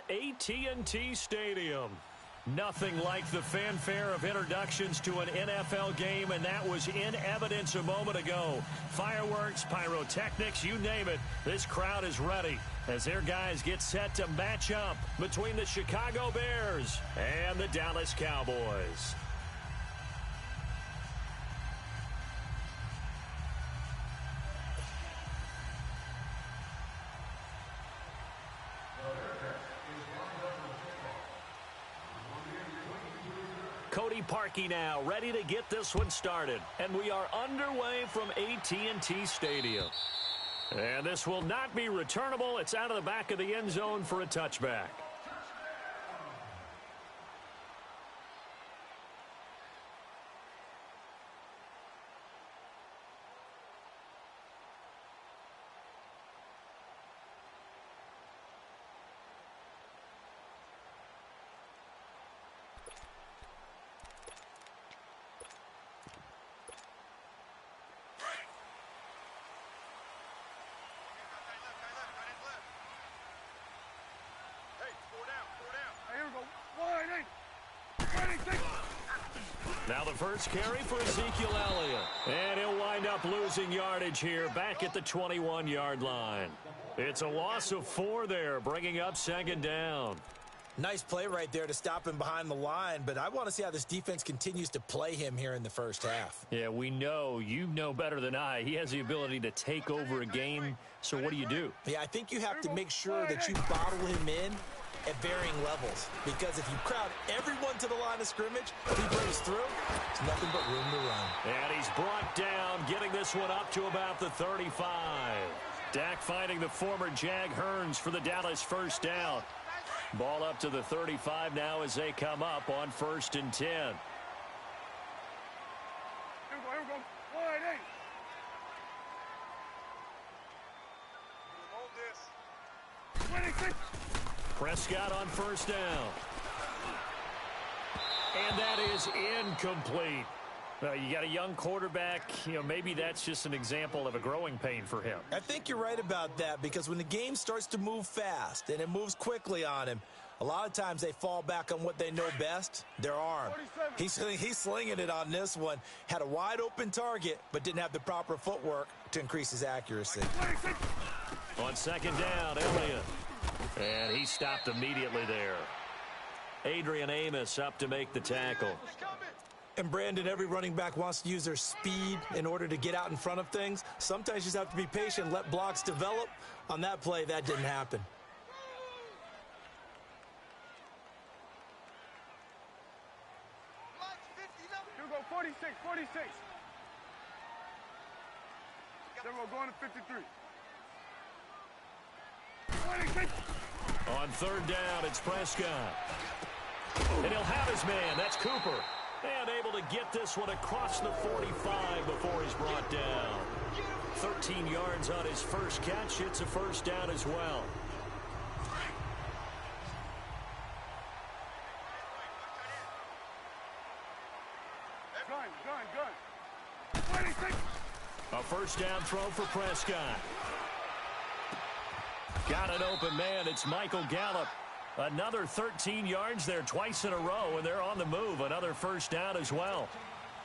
AT&T Stadium. Nothing like the fanfare of introductions to an NFL game, and that was in evidence a moment ago. Fireworks, pyrotechnics, you name it. This crowd is ready as their guys get set to match up between the Chicago Bears and the Dallas Cowboys. Cody Parkey now ready to get this one started. And we are underway from AT&T Stadium. And this will not be returnable. It's out of the back of the end zone for a touchback. Now the first carry for Ezekiel Elliott. And he'll wind up losing yardage here back at the 21-yard line. It's a loss of 4 there, bringing up second down. Nice play right there to stop him behind the line, but I want to see how this defense continues to play him here in the first half. Yeah, we know. You know better than I. He has the ability to take over a game, so what do? Yeah, I think you have to make sure that you bottle him in at varying levels, because if you crowd everyone to the line of scrimmage, if he breaks through, there's nothing but room to run. And he's brought down, getting this one up to about the 35. Dak finding the former Jag Hearns for the Dallas first down. Ball up to the 35 now as they come up on 1st and 10. Here we go. Wide 8. 26. Prescott on first down. And that is incomplete. You got a young quarterback. Maybe that's just an example of a growing pain for him. I think you're right about that, because when the game starts to move fast and it moves quickly on him, a lot of times they fall back on what they know best, their arm. He's slinging it on this one. Had a wide open target, but didn't have the proper footwork to increase his accuracy. On second down, Elliott. And he stopped immediately there. Adrian Amos up to make the tackle. And Brandon, every running back wants to use their speed in order to get out in front of things. Sometimes you just have to be patient, let blocks develop. On that play, that didn't happen. Here we go, 46. Then we're going to 53. 26. On third down, it's Prescott. And he'll have his man. That's Cooper. And able to get this one across the 45 before he's brought down. 13 yards on his first catch. It's a first down as well. Gun. 26. A first down throw for Prescott. Got an open man. It's Michael Gallup. Another 13 yards there twice in a row, and they're on the move. Another first down as well.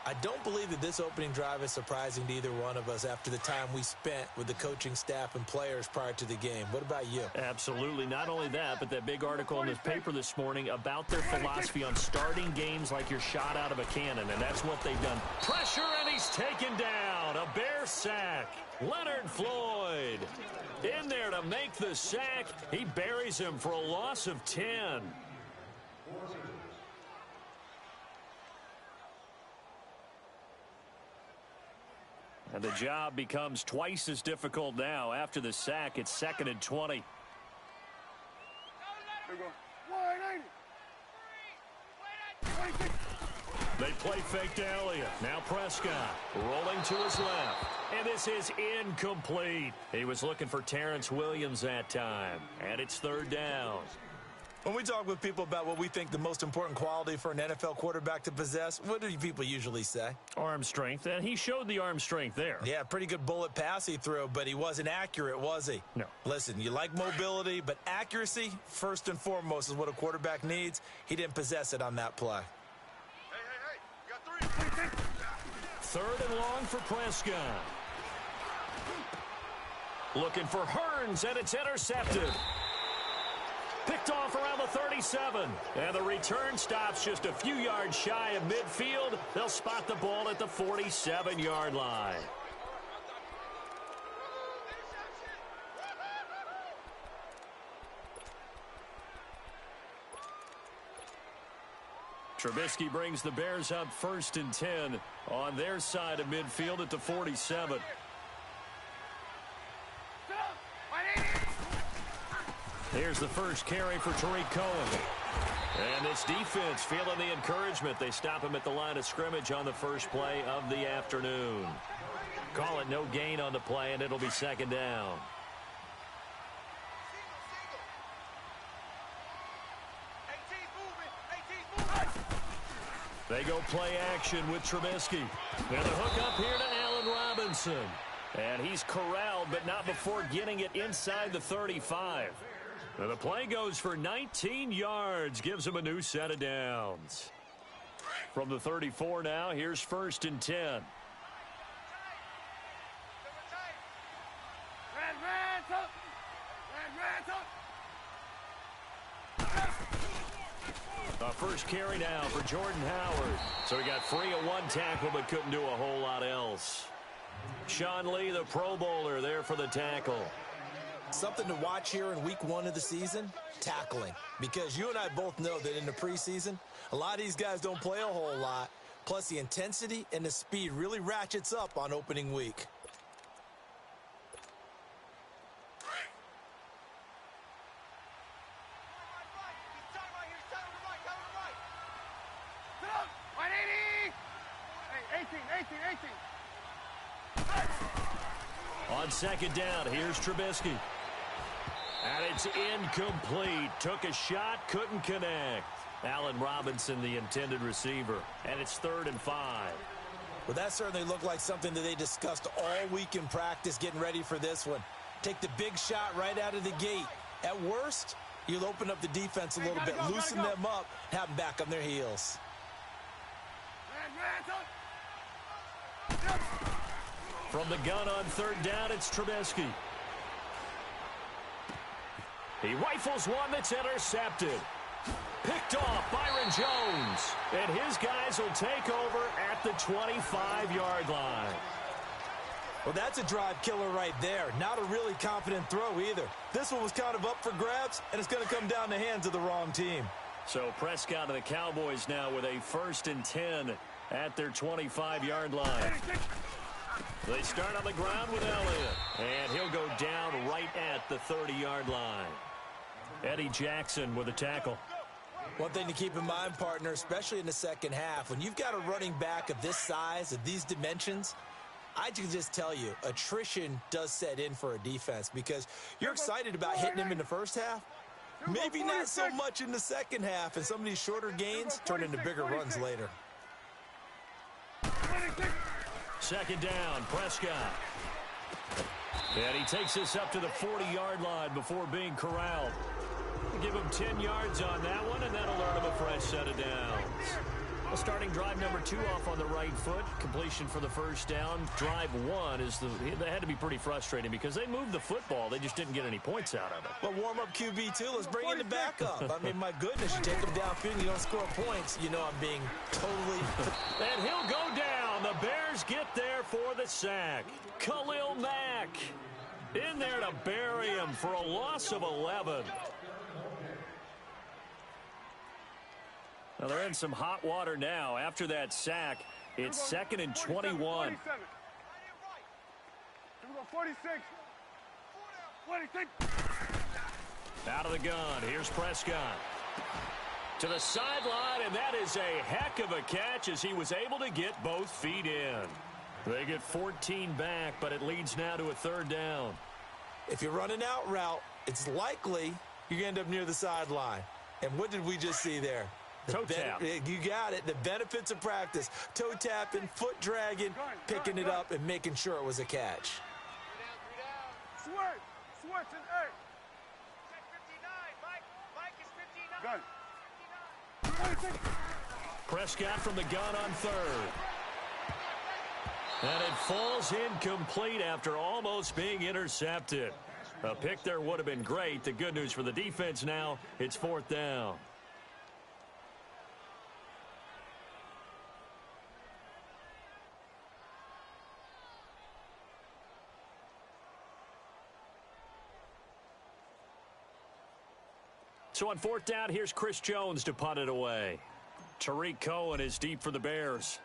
I don't believe that this opening drive is surprising to either one of us after the time we spent with the coaching staff and players prior to the game. What about you? Absolutely. Not only that, but that big article in this paper this morning about their philosophy on starting games like you're shot out of a cannon, and that's what they've done. Pressure, and he's taken down. A Bear sack. Leonard Floyd in there to make the sack. He buries him for a loss of 10. And the job becomes twice as difficult now. After the sack, it's 2nd and 20. Here we go. Wide 80. 26. They play fake to Elliott. Now Prescott rolling to his left. And this is incomplete. He was looking for Terrence Williams that time. And it's third down. When we talk with people about what we think the most important quality for an NFL quarterback to possess, what do people usually say? Arm strength, and he showed the arm strength there. Yeah, pretty good bullet pass he threw, but he wasn't accurate, was he? No. Listen, you like mobility, but accuracy, first and foremost, is what a quarterback needs. He didn't possess it on that play. Hey, you got 3. 3rd and long for Prescott. Looking for Hearns, and it's intercepted. Picked off around the 37. And the return stops just a few yards shy of midfield. They'll spot the ball at the 47-yard line. Trubisky brings the Bears up 1st and 10 on their side of midfield at the 47. Here's the first carry for Tariq Cohen. And this defense feeling the encouragement. They stop him at the line of scrimmage on the first play of the afternoon. Call it no gain on the play, and it'll be 2nd down. They go play action with Trubisky. And the hook up here to Allen Robinson. And he's corralled, but not before getting it inside the 35. And the play goes for 19 yards, gives him a new set of downs. From the 34 now, here's 1st and 10. First carry now for Jordan Howard. So he got free of one tackle, but couldn't do a whole lot else. Sean Lee, the Pro Bowler, there for the tackle. Something to watch here in week 1 of the season, tackling. Because you and I both know that in the preseason, a lot of these guys don't play a whole lot. Plus, the intensity and the speed really ratchets up on opening week. On 2nd down, here's Trubisky. And it's incomplete. Took a shot, couldn't connect. Allen Robinson, the intended receiver. And it's 3rd and 5. Well, that certainly looked like something that they discussed all week in practice getting ready for this one. Take the big shot right out of the gate. At worst, you'll open up the defense a little bit, loosen them up, have them back on their heels. From the gun on 3rd down, it's Trubisky. He rifles one that's intercepted. Picked off Byron Jones. And his guys will take over at the 25-yard line. Well, that's a drive killer right there. Not a really confident throw either. This one was kind of up for grabs, and it's going to come down the hands of the wrong team. So Prescott and the Cowboys now with a 1st and 10 at their 25-yard line. They start on the ground with Elliott, and he'll go down right at the 30-yard line. Eddie Jackson with a tackle. One thing to keep in mind, partner, especially in the second half, when you've got a running back of this size, of these dimensions, I can just tell you, attrition does set in for a defense because you're excited about hitting him in the first half. Maybe not so much in the second half, and some of these shorter gains turn into bigger runs later. 2nd down, Prescott. And he takes this up to the 40-yard line before being corralled. We'll give him 10 yards on that one, and that'll earn him a fresh set of downs. Well, starting drive number 2 off on the right foot. Completion for the 1st down. Drive 1 is they had to be pretty frustrating because they moved the football. They just didn't get any points out of it. But warm-up QB, too. Let's bring in the backup. I mean, my goodness, you take them downfield and you don't score points. You know I'm being totally... And he'll go down. The Bears get there for the sack. Khalil Mack in there to bury him for a loss of 11. Now they're in some hot water now. After that sack, it's 2nd and 21. 46. 46. Out of the gun. Here's Prescott. To the sideline, and that is a heck of a catch as he was able to get both feet in. They get 14 back, but it leads now to a 3rd down. If you're running out route, it's likely you're going to end up near the sideline. And what did we just see there? Toe tap. You got it. The benefits of practice. Toe tapping, foot dragging, picking it up, and making sure it was a catch. Switch and eight. Check 59. Mike is 59. Gun. Prescott from the gun on third. And it falls incomplete after almost being intercepted. A pick there would have been great. The good news for the defense now, it's fourth down. So on fourth down, here's Chris Jones to punt it away. Tariq Cohen is deep for the Bears.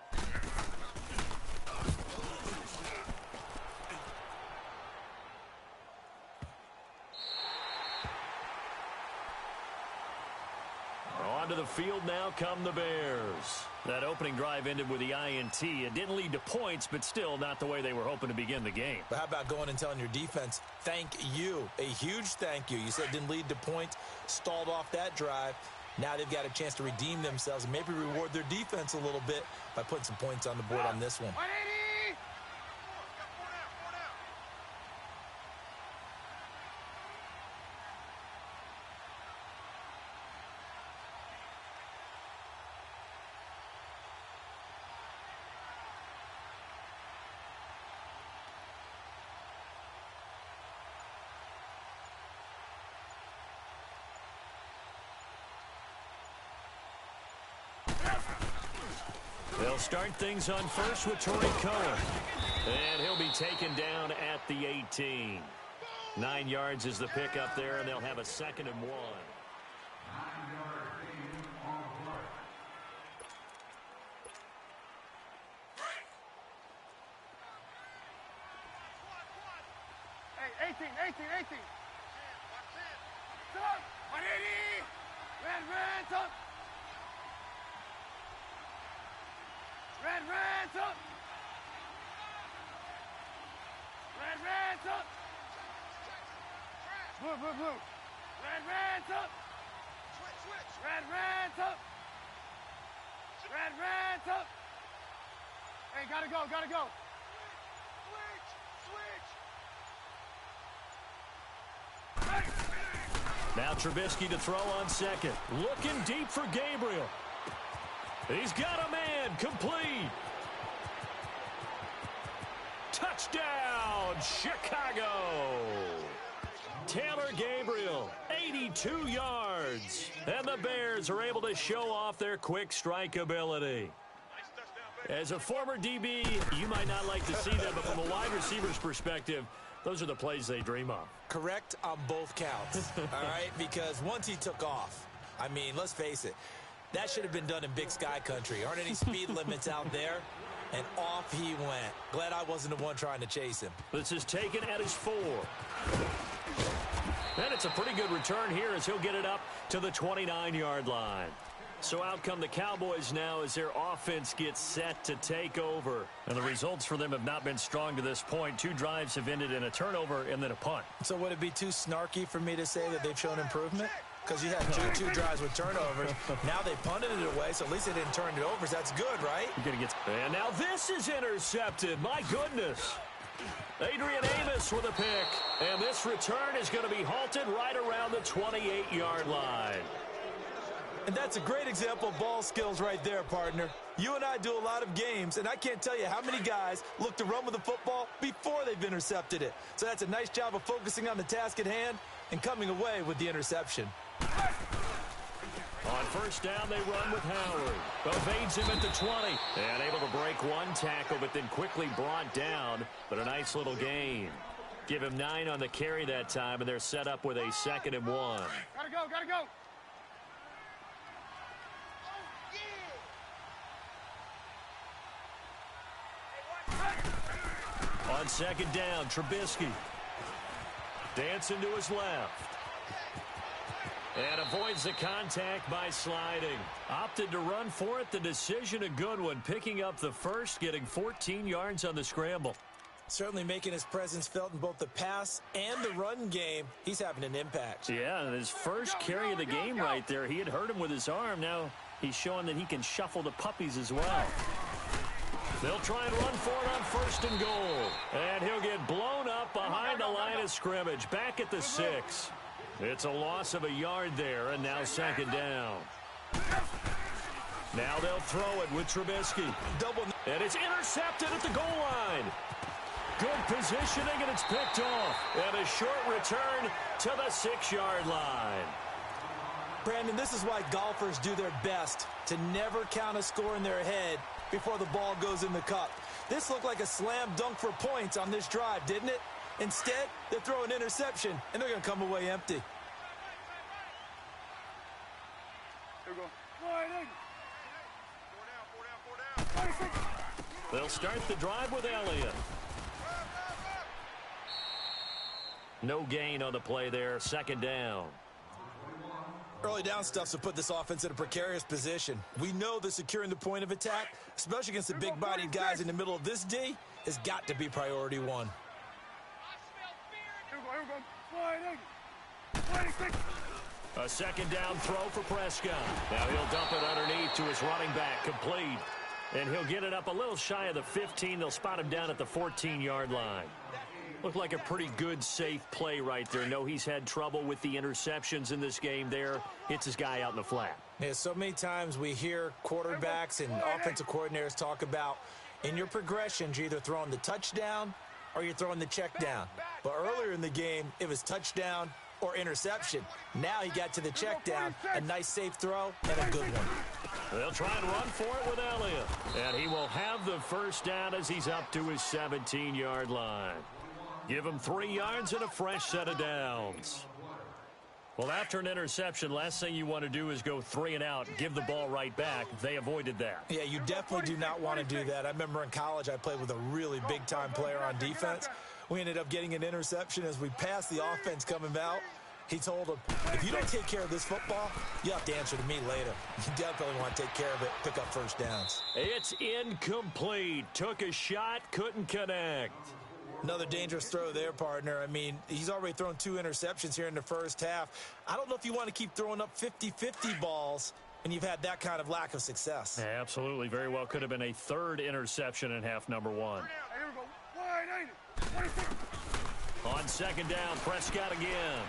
Onto the field now come the Bears. That opening drive ended with the INT. It didn't lead to points, but still not the way they were hoping to begin the game. But how about going and telling your defense, thank you, a huge thank you. You said it didn't lead to points, stalled off that drive. Now they've got a chance to redeem themselves and maybe reward their defense a little bit by putting some points on the board on this one. 180. They'll start things on first with Tariq Cohen. And he'll be taken down at the 18. 9 yards is the pickup there, and they'll have a 2nd and 1. Hey, 18. Stop. 180. Red, up. Red's up. Red's up. Blue. Red's up. Red's up. Red's up. Hey, gotta go. Switch. Now Trubisky to throw on second. Looking deep for Gabriel. He's got a man, complete. Touchdown, Chicago. Taylor Gabriel, 82 yards. And the Bears are able to show off their quick strike ability. As a former DB, you might not like to see that, but from a wide receiver's perspective, those are the plays they dream of. Correct on both counts, all right? Because once he took off, I mean, let's face it, that should have been done in Big Sky Country. Aren't any speed limits out there? And off he went. Glad I wasn't the one trying to chase him. This is taken at his 4. And it's a pretty good return here as he'll get it up to the 29-yard line. So out come the Cowboys now as their offense gets set to take over. And the results for them have not been strong to this point. 2 drives have ended in a turnover and then a punt. So would it be too snarky for me to say that they've shown improvement? Because you had two drives with turnovers. Now they punted it away, so at least they didn't turn it over. So that's good, right? You're gonna get. And now this is intercepted. My goodness. Adrian Amos with a pick. And this return is going to be halted right around the 28-yard line. And that's a great example of ball skills right there, partner. You and I do a lot of games, and I can't tell you how many guys look to run with the football before they've intercepted it. So that's a nice job of focusing on the task at hand and coming away with the interception. On first down, they run with Howard. Evades him at the 20. And able to break one tackle, but then quickly brought down. But a nice little gain. Give him 9 on the carry that time, and they're set up with a 2nd and 1. Gotta go. On second down, Trubisky. Dancing to his left. And avoids the contact by sliding. Opted to run for it. The decision a good one. Picking up the first, getting 14 yards on the scramble. Certainly making his presence felt in both the pass and the run game. He's having an impact. Yeah, his first carry of the game right there. He had hurt him with his arm. Now he's showing that he can shuffle the puppies as well. They'll try and run for it on 1st and goal. And he'll get blown up behind the line of scrimmage. Back at the 6. It's a loss of a yard there, and now 2nd down. Now they'll throw it with Trubisky. And it's intercepted at the goal line. Good positioning, and it's picked off. And a short return to the 6-yard line. Brandon, this is why golfers do their best to never count a score in their head before the ball goes in the cup. This looked like a slam dunk for points on this drive, didn't it? Instead, they throw an interception, and they're going to come away empty. Here we go. They'll start the drive with Elliott. No gain on the play there. 2nd down. Early down stuff to put this offense in a precarious position. We know that securing the point of attack, especially against the big-bodied guys in the middle of this D, has got to be priority 1. A 2nd down throw for Prescott. Now he'll dump it underneath to his running back. Complete. And he'll get it up a little shy of the 15. They'll spot him down at the 14-yard line. Looked like a pretty good, safe play right there. No, he's had trouble with the interceptions in this game there. Hits his guy out in the flat. Yeah, so many times we hear quarterbacks and offensive coordinators talk about in your progressions, you're either throwing the touchdown or you're throwing the check down. But earlier in the game, it was touchdown or interception. Now he got to the check down, a nice safe throw, and a good one. They'll try and run for it with Elliott. And he will have the 1st down as he's up to his 17-yard line. Give him 3 yards and a fresh set of downs. Well, after an interception, last thing you want to do is go 3 and out, give the ball right back. They avoided that. Yeah, you definitely do not want to do that. I remember in college I played with a really big-time player on defense. We ended up getting an interception as we passed the offense coming out. He told him, if you don't take care of this football, you have to answer to me later. You definitely want to take care of it, pick up 1st downs. It's incomplete. Took a shot, couldn't connect. Another dangerous throw there, partner. I mean, he's already thrown 2 interceptions here in the 1st half. I don't know if you want to keep throwing up 50-50 balls when you've had that kind of lack of success. Yeah, absolutely. Very well could have been a 3rd interception in half number 1. Here we go. Wide 80. On 2nd down, Prescott again.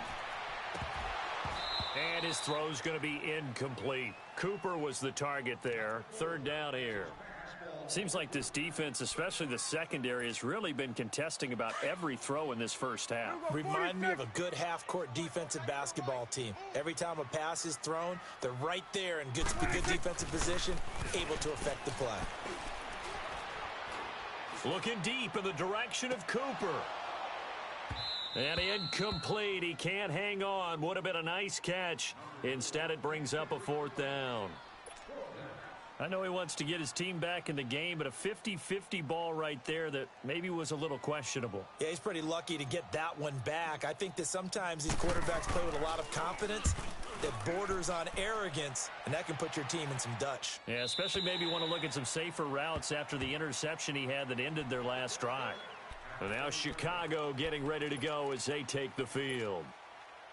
And his throw's going to be incomplete. Cooper was the target there. 3rd down here. Seems like this defense, especially the secondary, has really been contesting about every throw in this 1st half. Remind me of a good half-court defensive basketball team. Every time a pass is thrown, they're right there in good defensive position, able to affect the play. Looking deep in the direction of Cooper. And incomplete. He can't hang on. Would have been a nice catch. Instead, it brings up a 4th down. I know he wants to get his team back in the game, but a 50-50 ball right there that maybe was a little questionable. Yeah, he's pretty lucky to get that one back. I think that sometimes these quarterbacks play with a lot of confidence that borders on arrogance, and that can put your team in some Dutch. Yeah, especially maybe want to look at some safer routes after the interception he had that ended their last drive. And now Chicago getting ready to go as they take the field.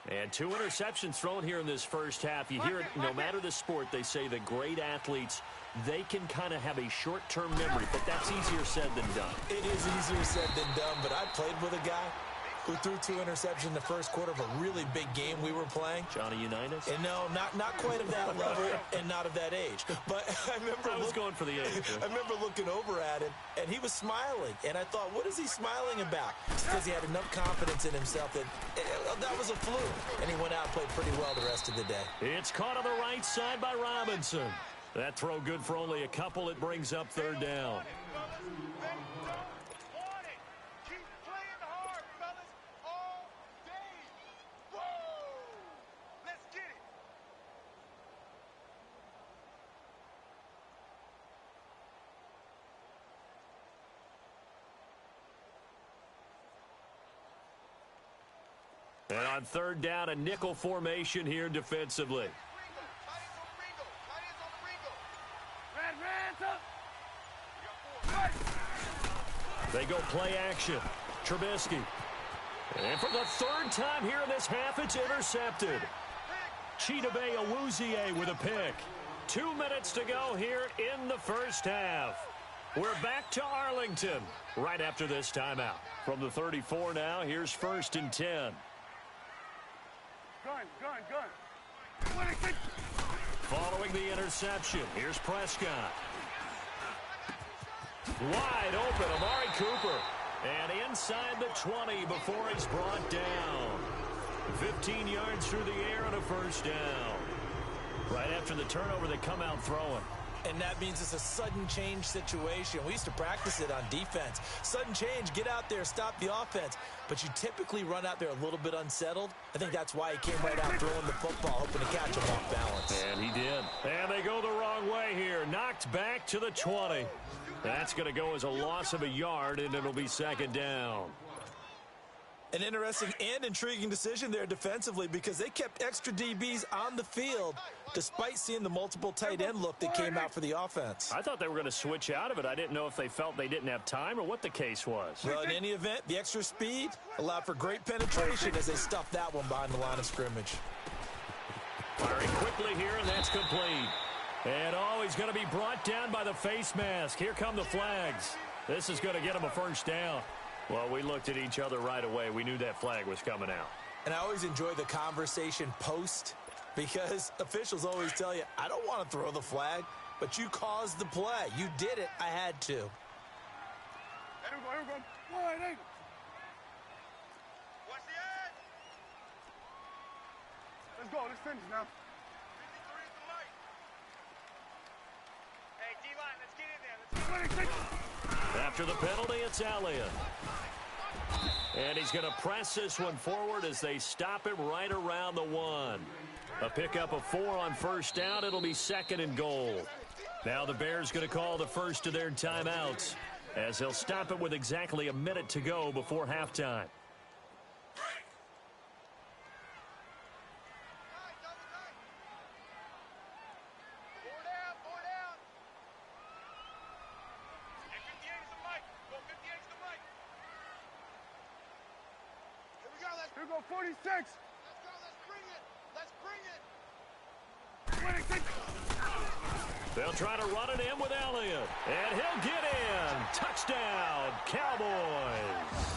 And 2 interceptions thrown here in this 1st half. You hear it, no matter the sport, they say the great athletes, they can kind of have a short-term memory, but that's easier said than done. It is easier said than done, but I played with a guy who threw 2 interceptions in the 1st quarter of a really big game we were playing. Johnny Unitas? And no, not quite of that level and not of that age. But I remember I was going for the age. I remember looking over at him, and he was smiling. And I thought, what is he smiling about? It's because he had enough confidence in himself that that was a fluke. And he went out and played pretty well the rest of the day. It's caught on the right side by Robinson. That throw good for only a couple. It brings up 3rd down. And on 3rd down, a nickel formation here defensively. They go play action. Trubisky. And for the third time here in this half, it's intercepted. Chidobe Awuzie with a pick. 2 minutes to go here in the first half. We're back to Arlington right after this timeout. From the 34 now, here's 1st and 10. Gun. Following the interception, here's Prescott. Wide open, Amari Cooper. And inside the 20 before he's brought down. 15 yards through the air and a first down. Right after the turnover, they come out throwing. And that means it's a sudden change situation. We used to practice it on defense. Sudden change, get out there, stop the offense. But you typically run out there a little bit unsettled. I think that's why he came right out throwing the football, hoping to catch him off balance. And he did. And they go the wrong way here. Knocked back to the 20. That's going to go as a loss of a yard, and it'll be 2nd down. An interesting and intriguing decision there defensively because they kept extra DBs on the field despite seeing the multiple tight end look that came out for the offense. I thought they were going to switch out of it. I didn't know if they felt they didn't have time or what the case was. Well, in any event, the extra speed allowed for great penetration as they stuffed that one behind the line of scrimmage. Firing quickly here, and that's complete. And he's going to be brought down by the face mask. Here come the flags. This is going to get him a first down. Well, we looked at each other right away. We knew that flag was coming out. And I always enjoy the conversation post because officials always tell you, I don't want to throw the flag, but you caused the play. You did it. I had to. Here we go. Watch the edge. Let's go. Let's finish now. 53 is the light. Hey, D-line, let's get in there. After the penalty, it's Elliott. And he's going to press this one forward as they stop him right around the 1. A pickup of 4 on first down. It'll be 2nd and goal. Now the Bears going to call the first of their timeouts as they'll stop it with exactly a minute to go before halftime. Here we go, 46. Let's go, let's bring it. 26. They'll try to run it in with Elliott. And he'll get in. Touchdown, Cowboys.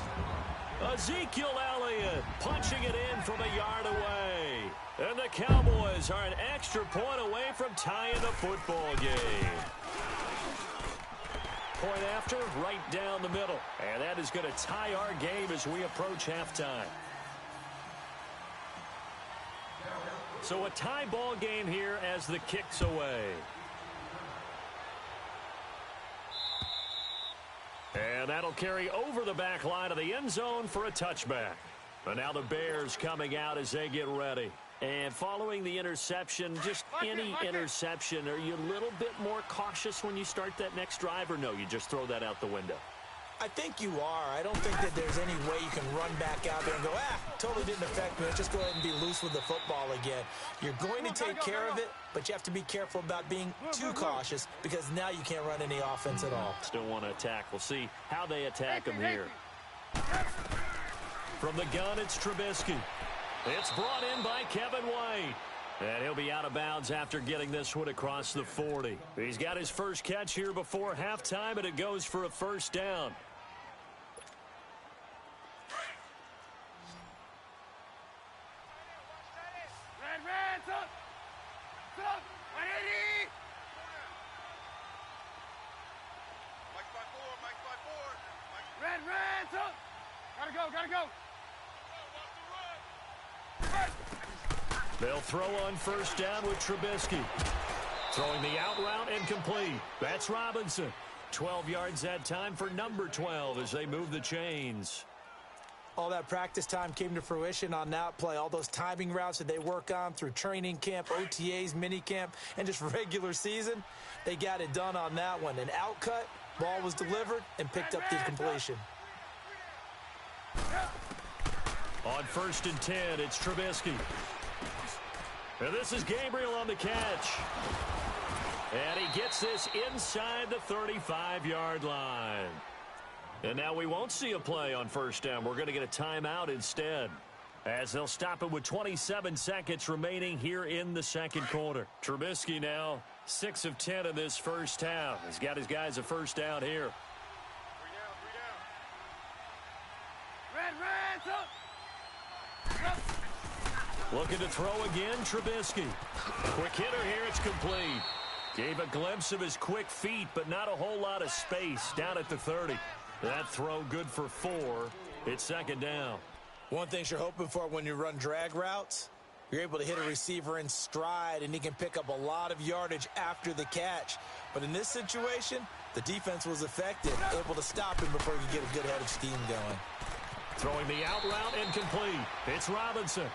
Ezekiel Elliott punching it in from a yard away. And the Cowboys are an extra point away from tying the football game. Point after, right down the middle. And that is going to tie our game as we approach halftime. So a tie ball game here as the kick's away. And that'll carry over the back line of the end zone for a touchback. And now the Bears coming out as they get ready. And following the interception, just any interception, are you a little bit more cautious when you start that next drive, or no, you just throw that out the window? I think you are. I don't think that there's any way you can run back out there and go, totally didn't affect me. Let's just go ahead and be loose with the football again. You're going to take care of it, but you have to be careful about being too cautious because now you can't run any offense at all. Still want to attack. We'll see how they attack him here. From the gun, it's Trubisky. It's brought in by Kevin White. And he'll be out of bounds after getting this one across the 40. He's got his first catch here before halftime, and it goes for a first down. Red, up. Up. 180. Red, up. Gotta go. They'll throw on first down with Trubisky. Throwing the out route incomplete. That's Robinson. 12 yards that time for number 12 as they move the chains. All that practice time came to fruition on that play. All those timing routes that they work on through training camp, OTAs, minicamp, and just regular season, they got it done on that one. An out cut, ball was delivered, and picked up the completion. On 1st and 10, it's Trubisky. And this is Gabriel on the catch. And he gets this inside the 35-yard line. And now we won't see a play on first down. We're going to get a timeout instead, as they'll stop it with 27 seconds remaining here in the second quarter. Trubisky now 6 of 10 in this first half. He's got his guys a first down here. 3 down. Red, up. Looking to throw again, Trubisky. Quick hitter here, it's complete. Gave a glimpse of his quick feet, but not a whole lot of space down at the 30. That throw good for 4. It's second down. One thing you're hoping for when you run drag routes, you're able to hit a receiver in stride, and he can pick up a lot of yardage after the catch. But in this situation, the defense was effective, able to stop him before he could get a good head of steam going. Throwing the out route incomplete. It's Robinson.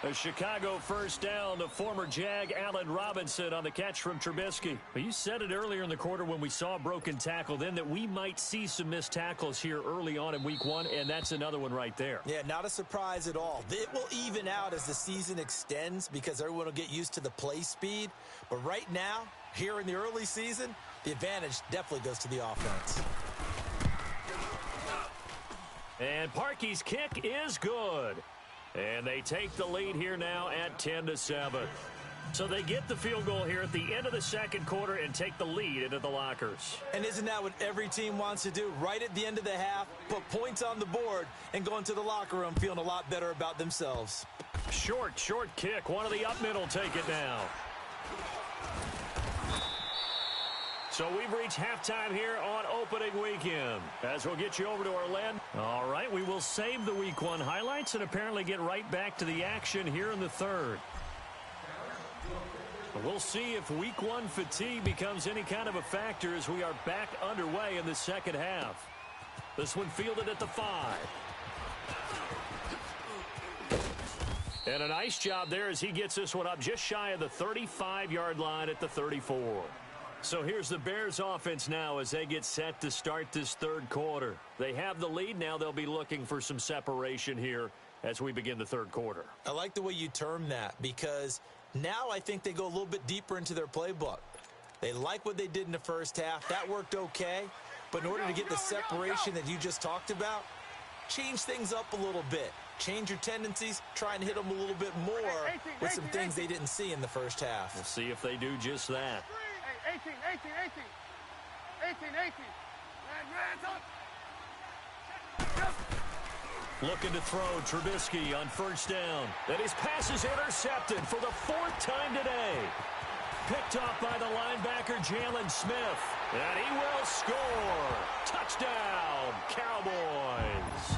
A Chicago first down to former Jag Allen Robinson on the catch from Trubisky. Well, you said it earlier in the quarter when we saw a broken tackle then that we might see some missed tackles here early on in week 1, and that's another one right there. Yeah, not a surprise at all. It will even out as the season extends because everyone will get used to the play speed. But right now, here in the early season, the advantage definitely goes to the offense. And Parkey's kick is good. And they take the lead here now at 10-7. So they get the field goal here at the end of the second quarter and take the lead into the lockers. And isn't that what every team wants to do? Right at the end of the half, put points on the board and go into the locker room feeling a lot better about themselves. Short kick. One of the up middle take it down. So we've reached halftime here on opening weekend. As we'll get you over to Orlando. All right, we will save the week 1 highlights and apparently get right back to the action here in the third. We'll see if week 1 fatigue becomes any kind of a factor as we are back underway in the second half. This one fielded at the 5. And a nice job there as he gets this one up just shy of the 35-yard line at the 34. So here's the Bears offense now as they get set to start this third quarter. They have the lead. Now they'll be looking for some separation here as we begin the third quarter. I like the way you term that because now I think they go a little bit deeper into their playbook. They like what they did in the first half. That worked okay. But in order to get the separation that you just talked about, change things up a little bit. Change your tendencies. Try and hit them a little bit more with some things they didn't see in the first half. We'll see if they do just that. 18. Red, up. Looking to throw, Trubisky on first down. And his pass is intercepted for the 4th time today. Picked off by the linebacker, Jalen Smith. And he will score. Touchdown, Cowboys.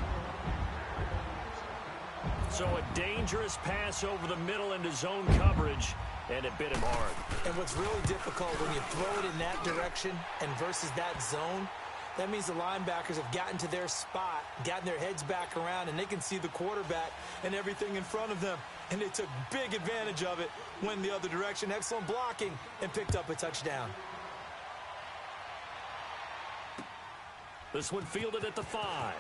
So a dangerous pass over the middle into zone coverage, and it bit him hard. And what's really difficult when you throw it in that direction and versus that zone, that means the linebackers have gotten to their spot, gotten their heads back around, and they can see the quarterback and everything in front of them. And they took big advantage of it, went the other direction. Excellent blocking, and picked up a touchdown. This one fielded at the 5.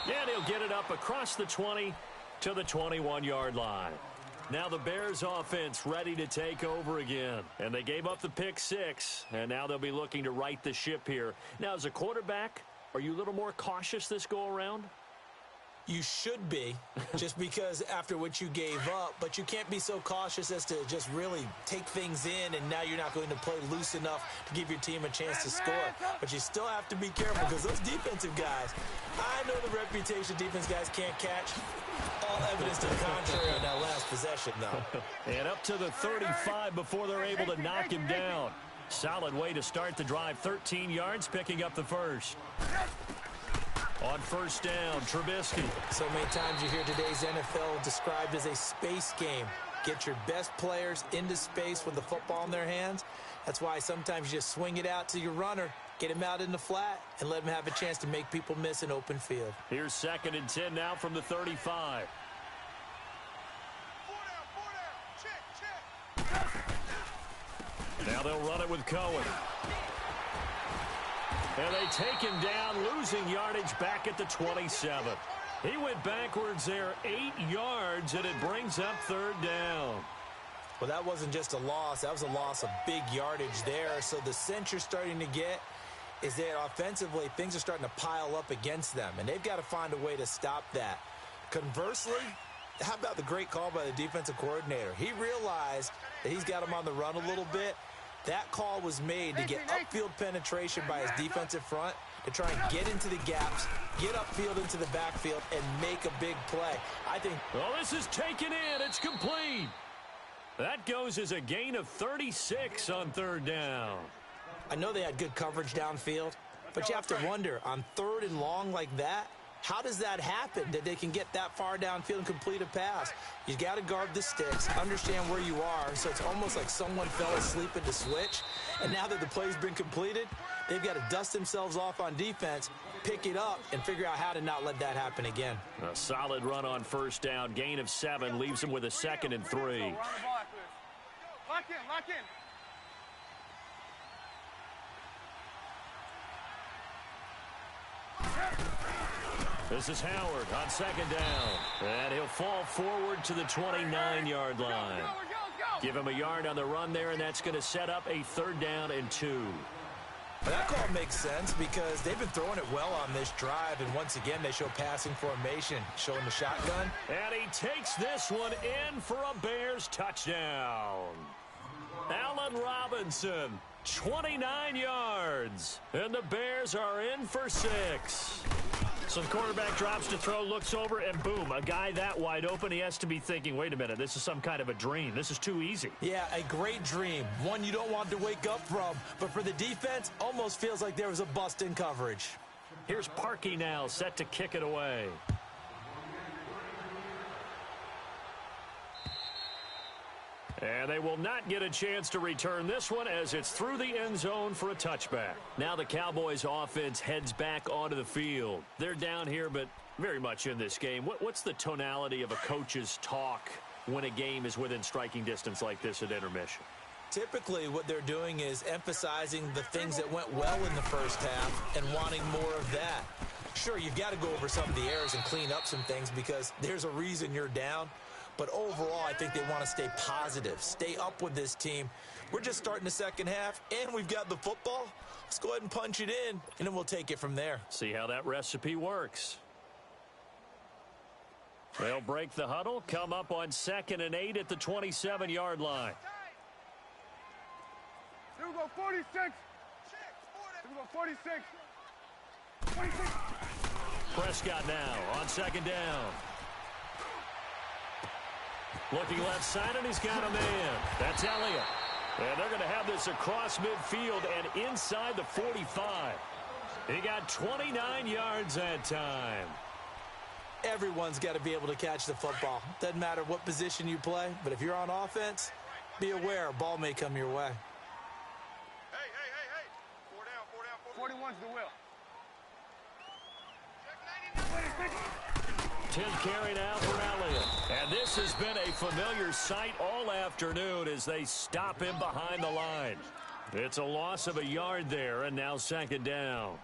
And he'll get it up across the 20 to the 21-yard line. Now the Bears offense ready to take over again. And they gave up the pick 6, and now they'll be looking to right the ship here. Now, as a quarterback, are you a little more cautious this go-around? You should be, just because after what you gave up, but you can't be so cautious as to just really take things in, and now you're not going to play loose enough to give your team a chance to score. But you still have to be careful because those defensive guys, I know the reputation defense guys can't catch. All evidence to the contrary on that last possession, though. And up to the 35 before they're able to knock him down. Solid way to start the drive. 13 yards, picking up the first. On first down, Trubisky. So many times you hear today's NFL described as a space game. Get your best players into space with the football in their hands. That's why sometimes you just swing it out to your runner, get him out in the flat, and let him have a chance to make people miss an open field. Here's 2nd and 10 now from the 35. 4 down. Check. Now they'll run it with Cohen. And they take him down, losing yardage back at the 27. He went backwards there 8 yards, and it brings up 3rd down. Well, that wasn't just a loss. That was a loss of big yardage there. So the sense you're starting to get is that offensively, things are starting to pile up against them, and they've got to find a way to stop that. Conversely, how about the great call by the defensive coordinator? He realized that he's got him on the run a little bit. That call was made to get upfield penetration by his defensive front to try and get into the gaps, get upfield into the backfield, and make a big play. I think... Well, this is taken in. It's complete. That goes as a gain of 36 on third down. I know they had good coverage downfield, but you have to wonder, on third and long like that, how does that happen, that they can get that far downfield and complete a pass? You got to guard the sticks, understand where you are, so it's almost like someone fell asleep at the switch, and now that the play's been completed, they've got to dust themselves off on defense, pick it up, and figure out how to not let that happen again. A solid run on first down, gain of 7, leaves them with a 2nd and 3. Lock in, lock in. This is Howard on 2nd down. And he'll fall forward to the 29-yard line. Give him a yard on the run there, and that's going to set up a 3rd down and 2. Well, that call makes sense because they've been throwing it well on this drive, and once again, they show passing formation, showing the shotgun. And he takes this one in for a Bears touchdown. Allen Robinson, 29 yards, and the Bears are in for 6. So the quarterback drops to throw, looks over, and boom, a guy that wide open, he has to be thinking, wait a minute, this is some kind of a dream. This is too easy. Yeah, a great dream, one you don't want to wake up from, but for the defense, almost feels like there was a bust in coverage. Here's Parkey now, set to kick it away. And they will not get a chance to return this one as it's through the end zone for a touchback. Now the Cowboys offense heads back onto the field. They're down here, but very much in this game. What's the tonality of a coach's talk when a game is within striking distance like this at intermission? Typically, what they're doing is emphasizing the things that went well in the first half and wanting more of that. Sure, you've got to go over some of the errors and clean up some things because there's a reason you're down. But overall, I think they want to stay positive, stay up with this team. We're just starting the second half, and we've got the football. Let's go ahead and punch it in, and then we'll take it from there. See how that recipe works. They'll break the huddle, come up on 2nd and 8 at the 27-yard line. Here we go, 46. Here we go, 46. 46. Prescott now on 2nd down. Looking left side, and he's got a man. That's Elliott. And they're going to have this across midfield and inside the 45. He got 29 yards that time. Everyone's got to be able to catch the football. Doesn't matter what position you play, but if you're on offense, be aware a ball may come your way. Hey. 4 down. 41's the will. 10th carry now for Elliott. And this has been a familiar sight all afternoon as they stop him behind the line. It's a loss of a yard there, and now 2nd down.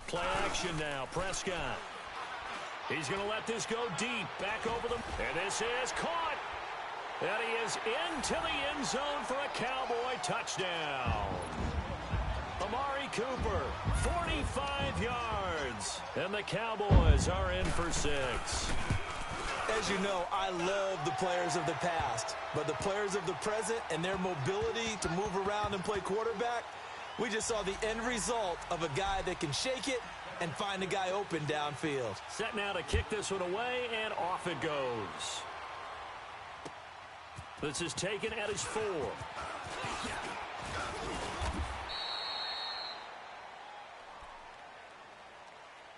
Play action now, Prescott. He's going to let this go deep, back over them. And this is caught. And he is into the end zone for a Cowboy touchdown. Amari Cooper, 45 yards. And the Cowboys are in for 6. As you know, I love the players of the past, but the players of the present and their mobility to move around and play quarterback, we just saw the end result of a guy that can shake it and find a guy open downfield. Set now to kick this one away, and off it goes. This is taken at his 4.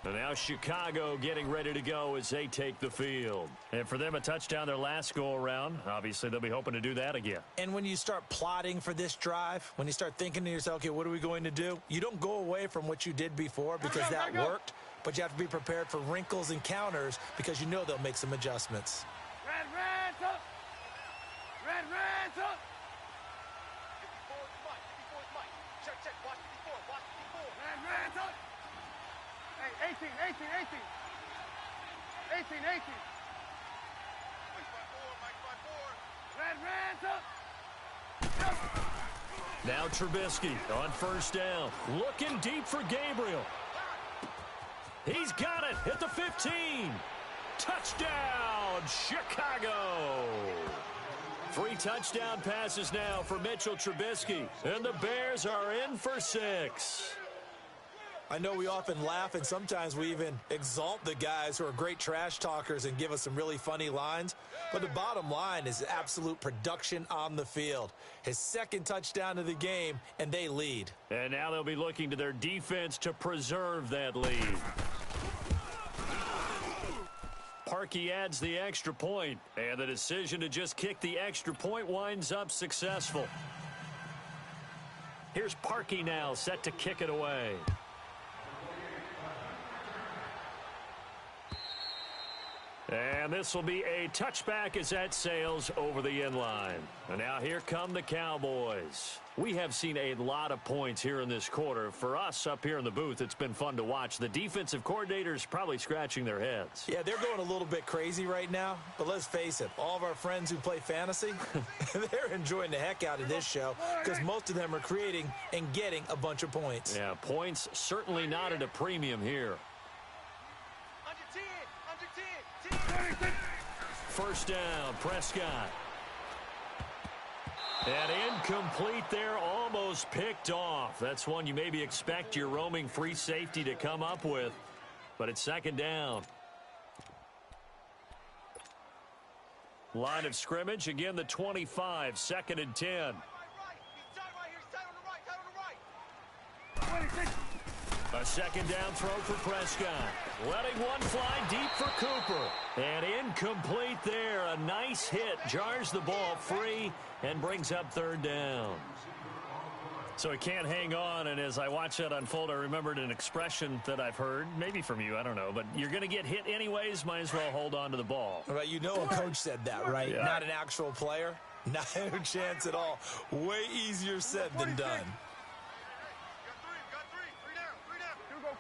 And now Chicago getting ready to go as they take the field. And for them, a touchdown their last go-around. Obviously, they'll be hoping to do that again. And when you start plotting for this drive, when you start thinking to yourself, okay, what are we going to do? You don't go away from what you did before because that worked, but you have to be prepared for wrinkles and counters because you know they'll make some adjustments. Red up. Red up. Check, watch 54. 18, 18, 18. 18, 18. Red, up. Now Trubisky on first down. Looking deep for Gabriel. He's got it at the 15. Touchdown, Chicago. 3 touchdown passes now for Mitchell Trubisky. And the Bears are in for 6. I know we often laugh and sometimes we even exalt the guys who are great trash talkers and give us some really funny lines. But the bottom line is absolute production on the field. His 2nd touchdown of the game, and they lead. And now they'll be looking to their defense to preserve that lead. Parkey adds the extra point, and the decision to just kick the extra point winds up successful. Here's Parkey now, set to kick it away. And this will be a touchback as that sails over the end line. And now here come the Cowboys. We have seen a lot of points here in this quarter. For us up here in the booth, it's been fun to watch. The defensive coordinators probably scratching their heads. Yeah, they're going a little bit crazy right now. But let's face it, all of our friends who play fantasy, they're enjoying the heck out of this show because most of them are creating and getting a bunch of points. Yeah, points certainly not at a premium here. First down, Prescott. And incomplete there, almost picked off. That's one you maybe expect your roaming free safety to come up with. But it's 2nd down. Line of scrimmage, again the 25, 2nd and 10. A 2nd down throw for Prescott. Letting one fly deep for Cooper. And incomplete there. A nice hit. Jars the ball free and brings up 3rd down. So he can't hang on, and as I watch that unfold, I remembered an expression that I've heard, maybe from you, I don't know, but you're going to get hit anyways, might as well hold on to the ball. Right, you know a coach said that, right? Yeah. Not an actual player. Not a chance at all. Way easier said than done.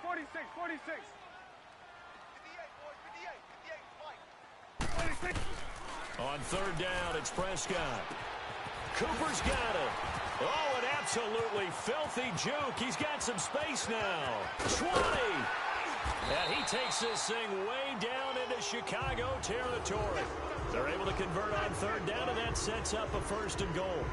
46, 46. 58, boys, 58, 46. On 3rd down, it's Prescott. Cooper's got it. Oh, an absolutely filthy juke. He's got some space now. 20. And he takes this thing way down into Chicago territory. They're able to convert on 3rd down, and that sets up a 1st and goal.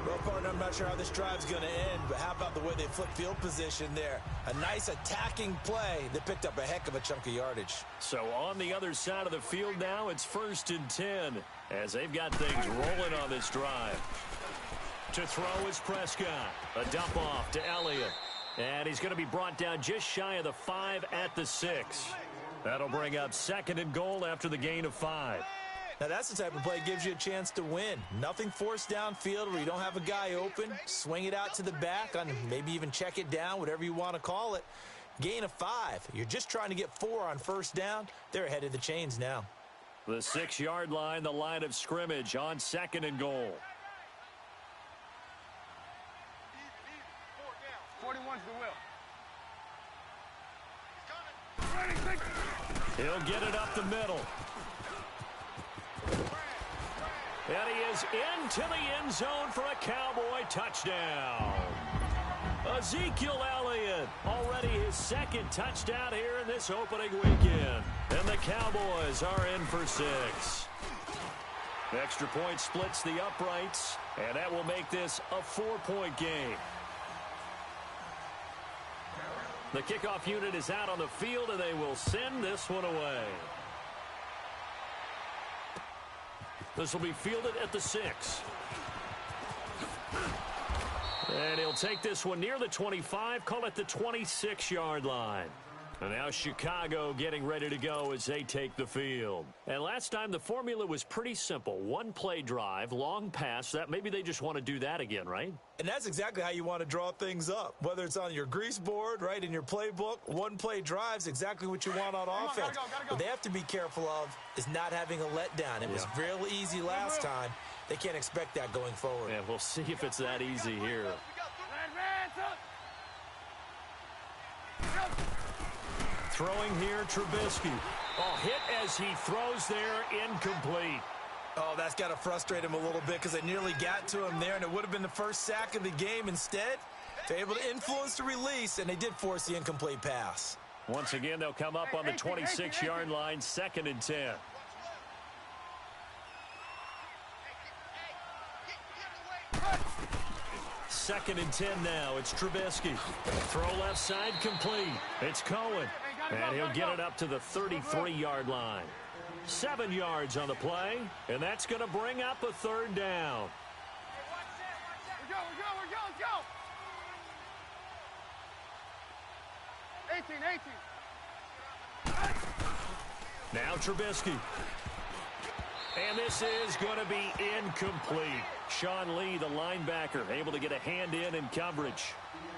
Well, partner, I'm not sure how this drive's going to end, but how about the way they flip field position there? A nice attacking play that picked up a heck of a chunk of yardage. So on the other side of the field now, it's 1st and 10 as they've got things rolling on this drive. To throw is Prescott. A dump off to Elliott. And he's going to be brought down just shy of the 5 at the 6. That'll bring up 2nd and goal after the gain of 5. Now, that's the type of play that gives you a chance to win. Nothing forced downfield where you don't have a guy open. Swing it out to the back, on maybe even check it down, whatever you want to call it. Gain of 5. You're just trying to get 4 on 1st down. They're ahead of the chains now. The 6-yard line, the line of scrimmage on 2nd and goal. 41's the will. 46. He'll get it up the middle. And he is into the end zone for a Cowboy touchdown. Ezekiel Elliott, already his 2nd touchdown here in this opening weekend. And the Cowboys are in for 6. Extra point splits the uprights, and that will make this a 4-point game. The kickoff unit is out on the field, and they will send this one away. This will be fielded at the 6. And he'll take this one near the 25, call it the 26-yard line. And now Chicago getting ready to go as they take the field. And last time the formula was pretty simple. 1-play drive, long pass. That maybe they just want to do that again, right? And that's exactly how you want to draw things up. Whether it's on your grease board, right, in your playbook, 1-play drive's exactly what you want on offense. Gotta go. What they have to be careful of is not having a letdown. It was real easy last time. They can't expect that going forward. And we'll see if it's that easy here. Red, up. Throwing here, Trubisky. Oh, hit as he throws there, incomplete. Oh, that's got to frustrate him a little bit because they nearly got to him there, and it would have been the first sack of the game. Instead, they're able to influence the release, and they did force the incomplete pass. Once again, they'll come up on the 26-yard line, 2nd and 10. Second and 10 now. It's Trubisky. Throw left side complete. It's Cohen. And he'll get it up to the 33-yard line. 7 yards on the play. And that's going to bring up a 3rd down. We're go. Let's go. 18. Now Trubisky. And this is going to be incomplete. Sean Lee, the linebacker, able to get a hand in coverage.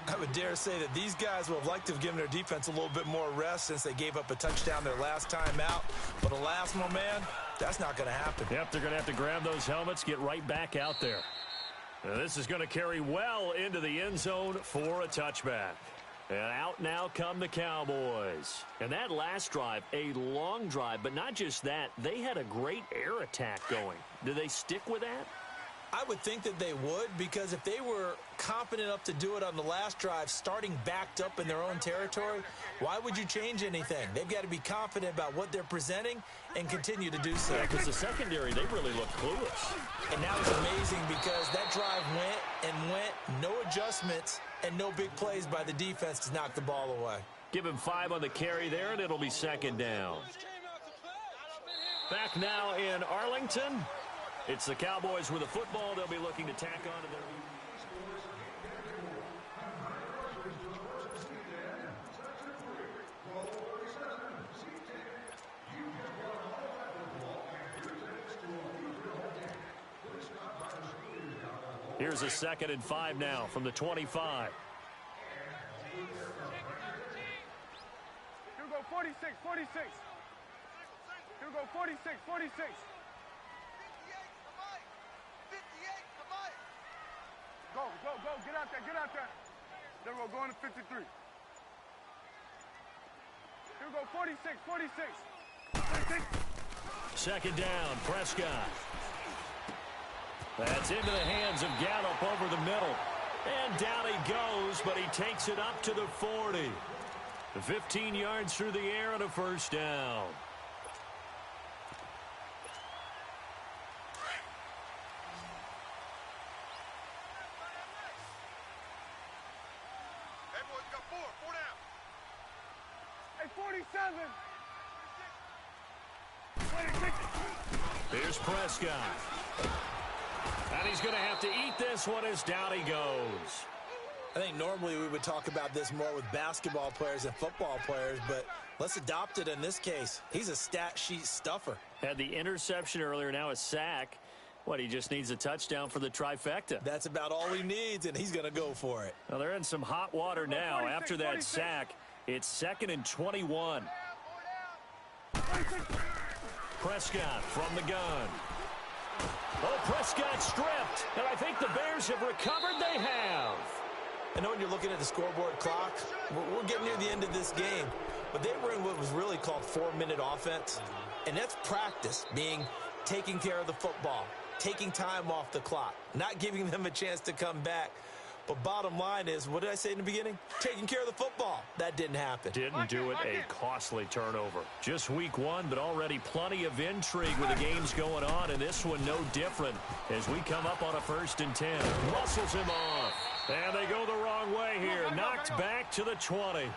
I would dare say that these guys would have liked to have given their defense a little bit more rest since they gave up a touchdown their last time out. But alas, my man, that's not going to happen. Yep, they're going to have to grab those helmets, get right back out there. Now, this is going to carry well into the end zone for a touchback. And out now come the Cowboys. And that last drive, a long drive, but not just that. They had a great air attack going. Do they stick with that? I would think that they would, because if they were confident enough to do it on the last drive, starting backed up in their own territory, why would you change anything? They've got to be confident about what they're presenting and continue to do so. Yeah, because the secondary, they really look clueless. And that was amazing because that drive went, no adjustments, and no big plays by the defense to knock the ball away. Give him 5 on the carry there, and it'll be 2nd down. Back now in Arlington. It's the Cowboys with the football. They'll be looking to tack on to their... Here's a 2nd and 5 now from the 25. Here we go, 46. Here we go, 46. Go. Get out there. There we go, going to 53. Here we go, 46. 2nd down, Prescott. That's into the hands of Gallup over the middle. And down he goes, but he takes it up to the 40. 15 yards through the air and a 1st down. Here's Prescott. And he's going to have to eat this one as down he goes. I think normally we would talk about this more with basketball players and football players, but let's adopt it in this case. He's a stat sheet stuffer. Had the interception earlier, now a sack. What, he just needs a touchdown for the trifecta. That's about all he needs, and he's going to go for it. Well, they're in some hot water now. After that sack, it's 2nd and 21. Prescott from the gun. Oh, Prescott stripped. And I think the Bears have recovered. They have. I know when you're looking at the scoreboard clock, we're getting near the end of this game. But they were in what was really called 4-minute offense. And that's practice, being taking care of the football, taking time off the clock, not giving them a chance to come back. But bottom line is, what did I say in the beginning? Taking care of the football. That didn't happen. Didn't do it. A costly turnover. Just week 1, but already plenty of intrigue with the games going on, and this one no different as we come up on a 1st and 10. Muscles him off. And they go the wrong way here. Knocked back to the 20.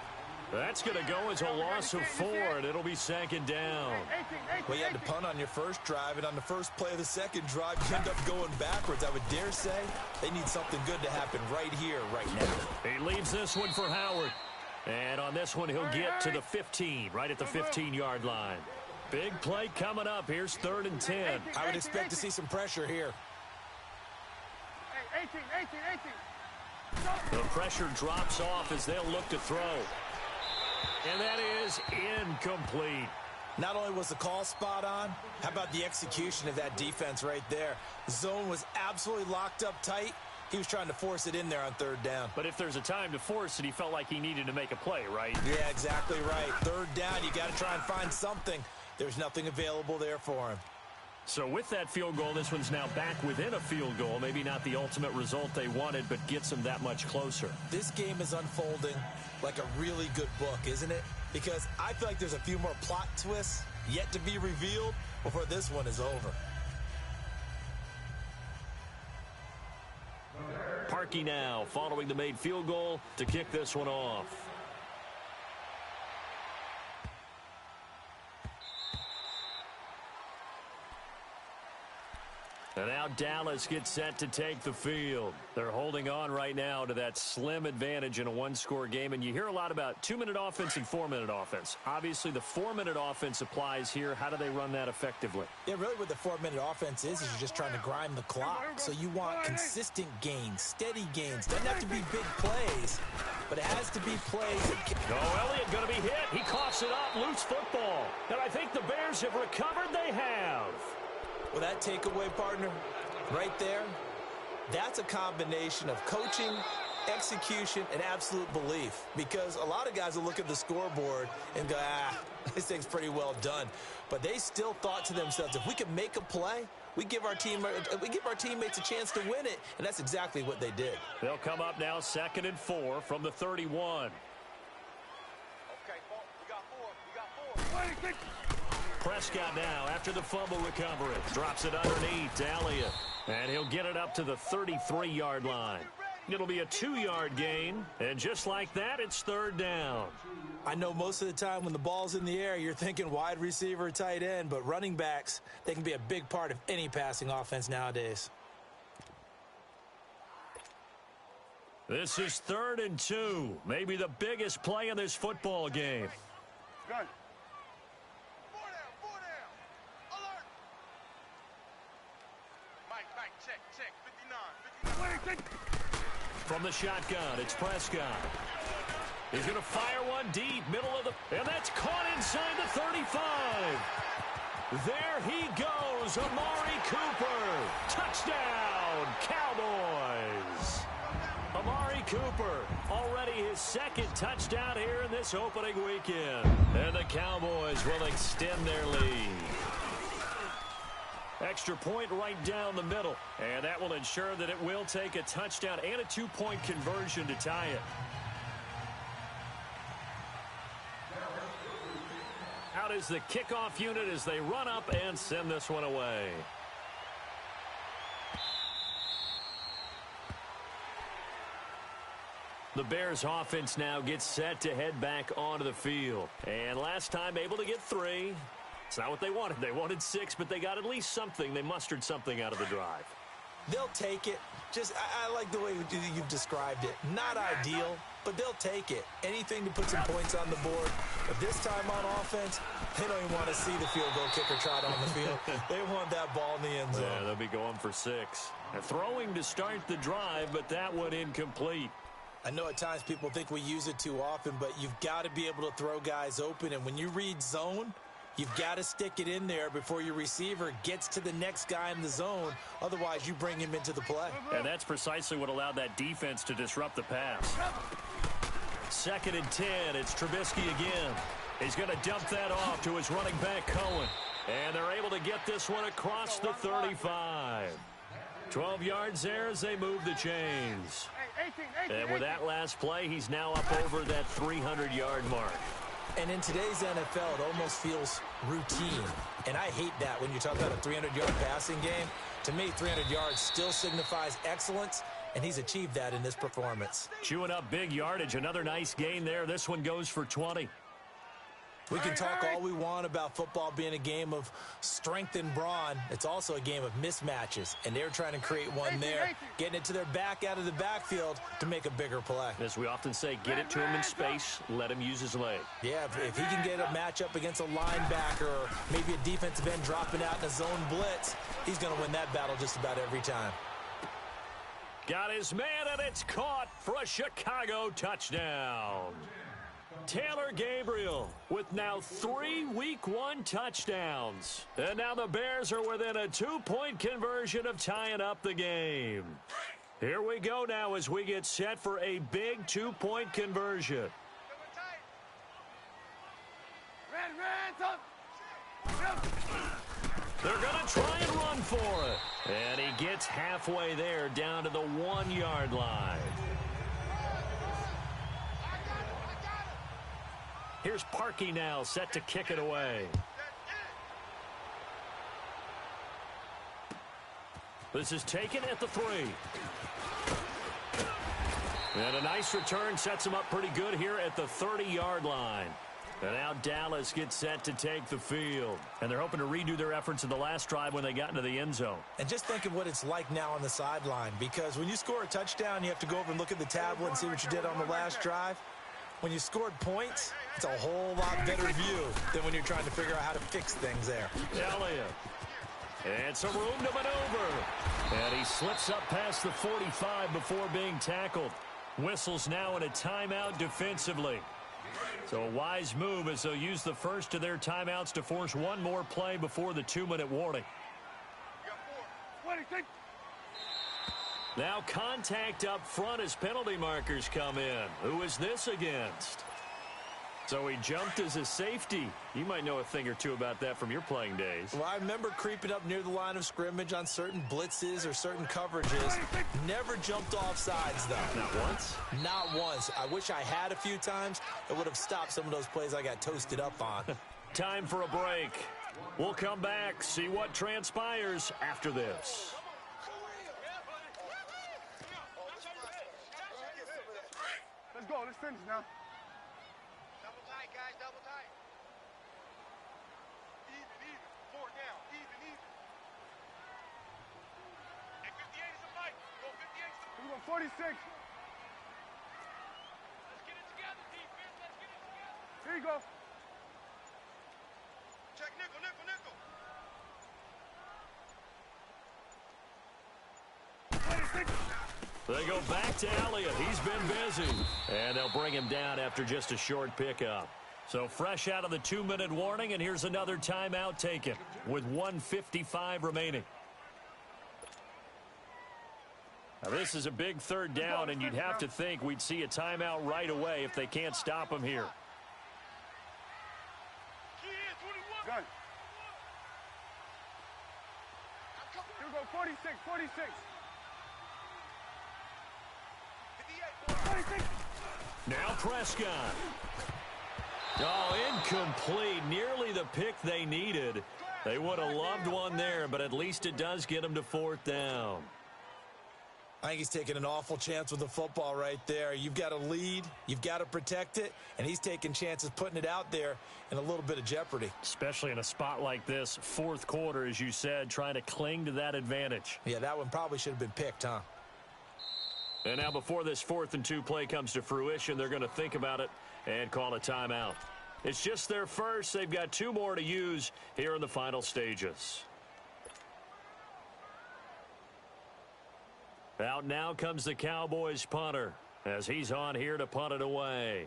That's going to go as a loss of 4, and it'll be 2nd down. Well, you had to punt on your first drive, and on the first play of the second drive, you end up going backwards. I would dare say they need something good to happen right here, right now. He leaves this one for Howard. And on this one, he'll get to the 15, right at the 15-yard line. Big play coming up. Here's 3rd and 10. I would expect to see some pressure here. 18. The pressure drops off as they'll look to throw. And that is incomplete. Not only was the call spot on, how about the execution of that defense right there? The zone was absolutely locked up tight. He was trying to force it in there on third down. But if there's a time to force it, he felt like he needed to make a play, right? Yeah, exactly right. Third down, you got to try and find something. There's nothing available there for him. So with that field goal, this one's now back within a field goal. Maybe not the ultimate result they wanted, but gets them that much closer. This game is unfolding like a really good book, isn't it? Because I feel like there's a few more plot twists yet to be revealed before this one is over. Parkey now following the made field goal to kick this one off. And now Dallas gets set to take the field. They're holding on right now to that slim advantage in a one-score game. And you hear a lot about 2-minute offense and 4-minute offense. Obviously, the 4-minute offense applies here. How do they run that effectively? Yeah, really what the 4-minute offense is you're just trying to grind the clock. So you want consistent gains, steady gains. Doesn't have to be big plays, but it has to be plays that can... Oh, Elliott going to be hit. He coughs it up. Loose football. And I think the Bears have recovered. They have. Well, that takeaway, partner, right there, that's a combination of coaching, execution, and absolute belief. Because a lot of guys will look at the scoreboard and go, this thing's pretty well done. But they still thought to themselves, if we can make a play, we give our teammates a chance to win it. And that's exactly what they did. They'll come up now 2nd and 4 from the 31. Okay, we got 4. 26. Prescott now after the fumble recovery. Drops it underneath to Elliott. And he'll get it up to the 33-yard line. It'll be a 2-yard gain. And just like that, it's 3rd down. I know most of the time when the ball's in the air, you're thinking wide receiver, tight end. But running backs, they can be a big part of any passing offense nowadays. This is 3rd and 2. Maybe the biggest play in this football game. Gun. 4 down. Alert. Mike, check. 59. 26. From the shotgun, it's Prescott. He's going to fire one deep, middle of the... And that's caught inside the 35. There he goes, Amari Cooper. Touchdown, Cowboys. Amari Cooper, already his 2nd touchdown here in this opening weekend. And the Cowboys will extend their lead. Extra point right down the middle. And that will ensure that it will take a touchdown and a 2-point conversion to tie it. Out is the kickoff unit as they run up and send this one away. The Bears offense now gets set to head back onto the field. And last time able to get 3. It's not what they wanted. They wanted 6, but they got at least something. They mustered something out of the drive. They'll take it. I like the way you've described it. Not ideal, but they'll take it. Anything to put some points on the board. But this time on offense, they don't even want to see the field goal kicker trot on the field. They want that ball in the end zone. Yeah, they'll be going for 6. And throwing to start the drive, but that one incomplete. I know at times people think we use it too often, but you've got to be able to throw guys open. And when you read zone, you've got to stick it in there before your receiver gets to the next guy in the zone. Otherwise, you bring him into the play. And that's precisely what allowed that defense to disrupt the pass. 2nd and 10. It's Trubisky again. He's going to dump that off to his running back, Cohen. And they're able to get this one across the 35. 12 yards there as they move the chains. 18. And with that last play, he's now up over that 300-yard mark. And in today's NFL, it almost feels routine. And I hate that when you talk about a 300-yard passing game. To me, 300 yards still signifies excellence, and he's achieved that in this performance. Chewing up big yardage. Another nice gain there. This one goes for 20. We can talk all we want about football being a game of strength and brawn. It's also a game of mismatches, and they're trying to create one there, getting it to their back out of the backfield to make a bigger play. As we often say, get it to him in space, let him use his leg. Yeah, if he can get a matchup against a linebacker or maybe a defensive end dropping out in a zone blitz, he's going to win that battle just about every time. Got his man, and it's caught for a Chicago touchdown. Taylor Gabriel with now 3 Week 1 touchdowns. And now the Bears are within a 2-point conversion of tying up the game. Here we go now as we get set for a big two-point conversion. They're going to try and run for it. And he gets halfway there down to the 1-yard line. Here's Parkey now set to kick it away. This is taken at the 3. And a nice return sets him up pretty good here at the 30-yard line. And now Dallas gets set to take the field. And they're hoping to redo their efforts in the last drive when they got into the end zone. And just think of what it's like now on the sideline, because when you score a touchdown, you have to go over and look at the tablet and see what you did on the last drive. When you scored points, it's a whole lot better view than when you're trying to figure out how to fix things there. Elliott. And some room to maneuver. And he slips up past the 45 before being tackled. Whistles now in a timeout defensively. So a wise move as they'll use the first of their timeouts to force one more play before the 2-minute warning. Now contact up front as penalty markers come in. Who is this against? So he jumped as a safety. You might know a thing or two about that from your playing days. Well, I remember creeping up near the line of scrimmage on certain blitzes or certain coverages. Never jumped off sides, though. Not once? Not once. I wish I had a few times. It would have stopped some of those plays I got toasted up on. Time for a break. We'll come back, see what transpires after this. Let's go. Let's finish now. Double tight, guys. Double tight. Even. 4 down. Even. Hey, 58 is a fight. Go 58. We go 46. Let's get it together, defense. Let's get it together. Here you go. Check nickel. They go back to Elliott. He's been busy. And they'll bring him down after just a short pickup. So fresh out of the 2-minute warning, and here's another timeout taken with 1:55 remaining. Now this is a big third down, and you'd have to think we'd see a timeout right away if they can't stop him here. Gun. Here we go. 46. 46. Now Prescott. Oh, incomplete. Nearly the pick they needed. They would have loved one there, but at least it does get them to 4th down. I think he's taking an awful chance with the football right there. You've got to lead, you've got to protect it, and he's taking chances putting it out there in a little bit of jeopardy. Especially in a spot like this, 4th quarter, as you said, trying to cling to that advantage. Yeah, that one probably should have been picked, huh? And now before this 4th and 2 play comes to fruition, they're going to think about it and call a timeout. It's just their first. They've got 2 more to use here in the final stages. Out now comes the Cowboys punter as he's on here to punt it away.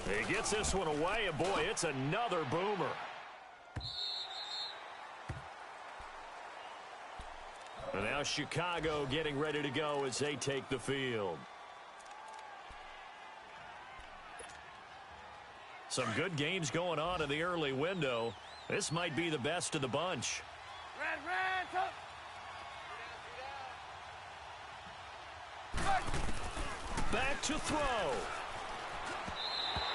He gets this one away, and boy, it's another boomer. And now Chicago getting ready to go as they take the field. Some good games going on in the early window. This might be the best of the bunch. Red, top. Back to throw.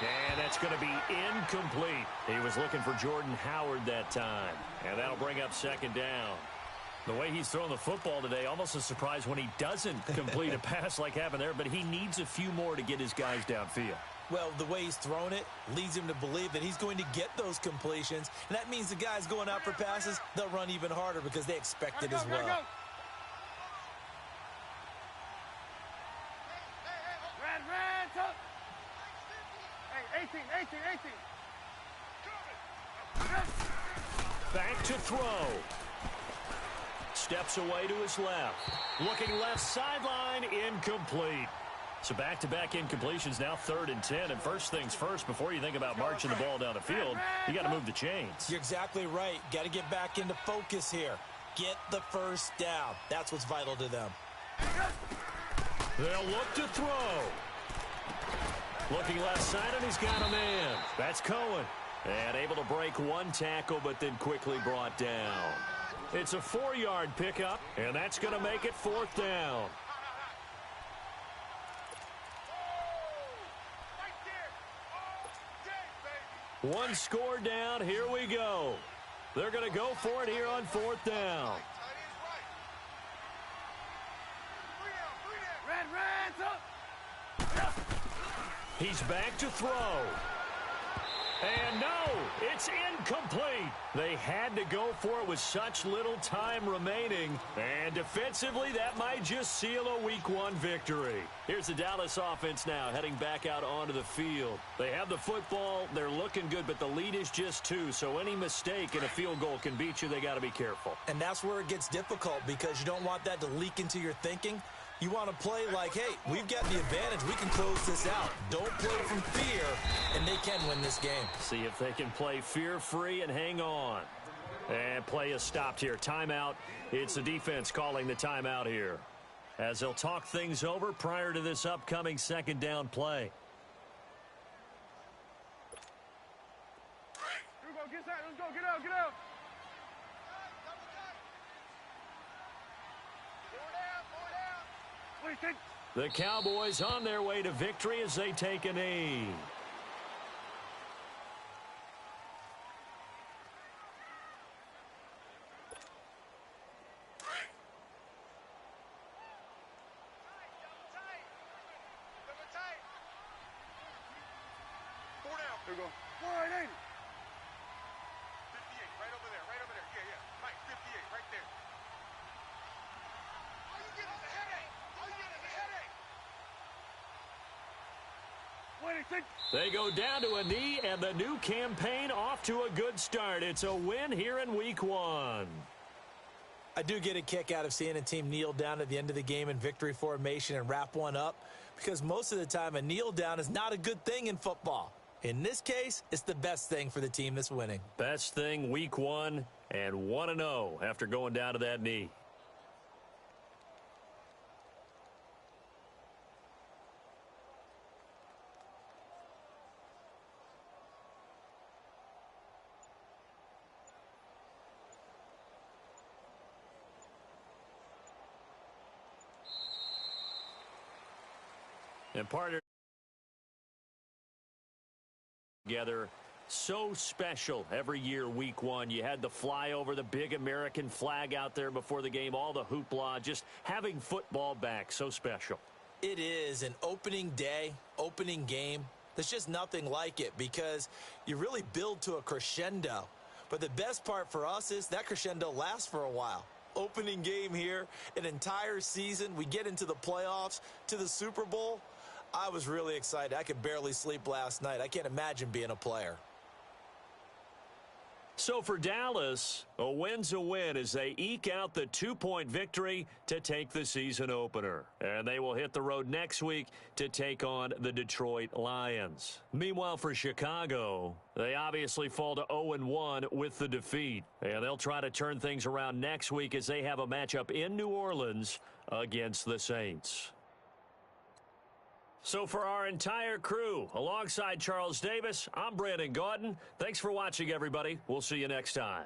And that's going to be incomplete. He was looking for Jordan Howard that time. And that'll bring up 2nd down. The way he's throwing the football today, almost a surprise when he doesn't complete a pass like happened there, but he needs a few more to get his guys downfield. Well, the way he's thrown it leads him to believe that he's going to get those completions. And that means the guys going out for passes, they'll run even harder because they expect it as well. Red, top. Hey, 18. Back to throw. Steps away to his left. Looking left sideline, incomplete. So back-to-back incompletions, now 3rd and 10. And first things first, before you think about marching the ball down the field, you got to move the chains. You're exactly right. Got to get back into focus here. Get the first down. That's what's vital to them. They'll look to throw. Looking left side, and he's got a man. That's Cohen. And able to break one tackle, but then quickly brought down. It's a 4-yard pickup, and that's going to make it 4th down. One score down. Here we go. They're going to go for it here on 4th down. He's back to throw. And no, it's incomplete. They had to go for it with such little time remaining. And defensively, that might just seal a Week 1 victory. Here's the Dallas offense now heading back out onto the field. They have the football. They're looking good, but the lead is just 2. So any mistake in a field goal can beat you. They got to be careful. And that's where it gets difficult because you don't want that to leak into your thinking. You want to play like, hey, we've got the advantage. We can close this out. Don't play from fear, and they can win this game. See if they can play fear-free and hang on. And play is stopped here. Timeout. It's the defense calling the timeout here, as they'll talk things over prior to this upcoming 2nd down play. Here we go. Get set. Let's go. Get out. Get out. The Cowboys on their way to victory as they take a knee. Here we go. 480. 58, right over there, right over there. Yeah, yeah. Mike, 58, right there. How you getting the headache? How you getting the headache? 26. They go down to a knee, and the new campaign off to a good start. It's a win here in Week 1. I do get a kick out of seeing a team kneel down at the end of the game in victory formation and wrap one up because most of the time a kneel down is not a good thing in football. In this case, it's the best thing for the team that's winning. Best thing Week 1 and 1-0 after going down to that knee. And partner together, so special every year, Week 1. You had the flyover, the big American flag out there before the game, all the hoopla, just having football back, so special. It is an opening day, opening game. There's just nothing like it because you really build to a crescendo. But the best part for us is that crescendo lasts for a while. Opening game here, an entire season. We get into the playoffs, to the Super Bowl. I was really excited. I could barely sleep last night. I can't imagine being a player. So for Dallas, a win's a win as they eke out the 2-point victory to take the season opener. And they will hit the road next week to take on the Detroit Lions. Meanwhile, for Chicago, they obviously fall to 0-1 with the defeat. And they'll try to turn things around next week as they have a matchup in New Orleans against the Saints. So for our entire crew, alongside Charles Davis, I'm Brandon Gaudin. Thanks for watching, everybody. We'll see you next time.